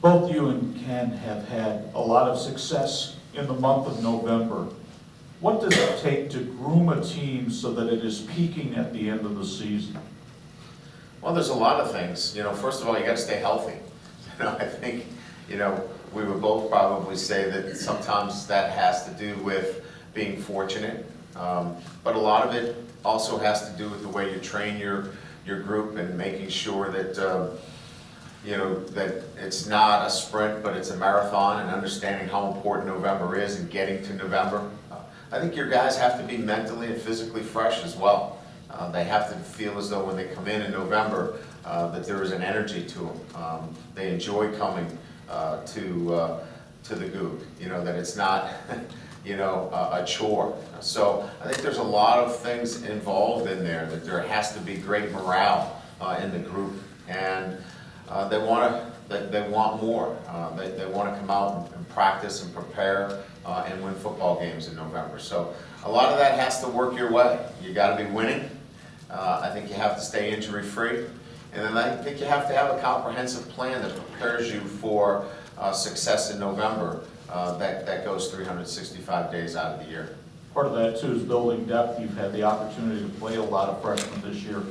Both you and Ken have had a lot of success in the month of November. What does it take to groom a team so that it is peaking at the end of the season? Well, there's a lot of things. First of all, you got to stay healthy. I think, we would both probably say that sometimes that has to do with being fortunate. But a lot of it also has to do with the way you train your group and making sure that, that it's not a sprint, but it's a marathon, and understanding how important November is and getting to November. I think your guys have to be mentally and physically fresh as well. They have to feel as though when they come in November that there is an energy to them. They enjoy coming to the Goog, that it's not a chore. So I think there's a lot of things involved in there, that there has to be great morale in the group, and they want more. They want to come out and practice and prepare and win football games in November. So a lot of that has to work your way. You got to be winning. I think you have to stay injury free, and then I think you have to have a comprehensive plan that prepares you for success in November that goes 365 days out of the year. Part of that too is building depth. You've had the opportunity to play a lot of freshmen this year.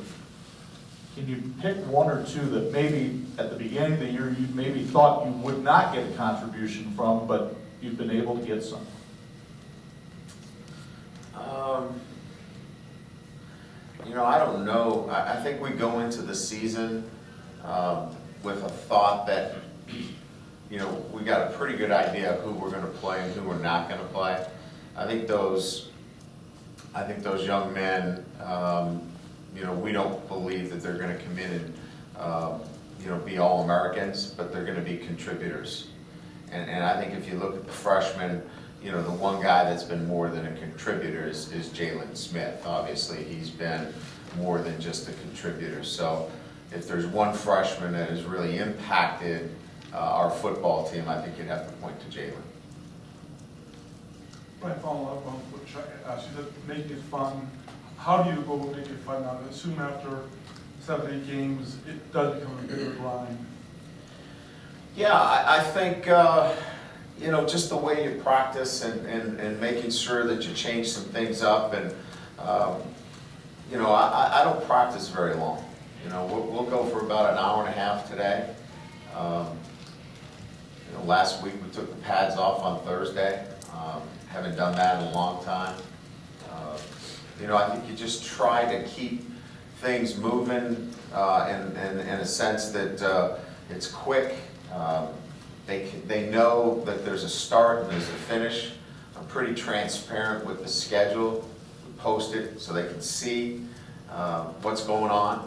Can you pick one or two that maybe at the beginning of the year you maybe thought you would not get a contribution from, but you've been able to get some? I don't know. I think we go into the season with a thought that, we got a pretty good idea of who we're going to play and who we're not going to play. I think those young men, we don't believe that they're going to come in and, be All-Americans, but they're going to be contributors. And I think if you look at the freshmen, the one guy that's been more than a contributor is Jalen Smith. Obviously, he's been more than just a contributor. So if there's one freshman that has really impacted our football team, I think you'd have to point to Jalen. Right, follow up on what Chuck asked. You said make it fun. How do you go make it fun now? I assume after 7, 8 games, it does become a bit of a grind. Yeah, I think, just the way you practice and making sure that you change some things up. And, I don't practice very long. We'll go for about an hour and a half today. Last week we took the pads off on Thursday. Haven't done that in a long time. I think you just try to keep things moving in a sense that it's quick. They know that there's a start and there's a finish. I'm pretty transparent with the schedule. We post it so they can see what's going on.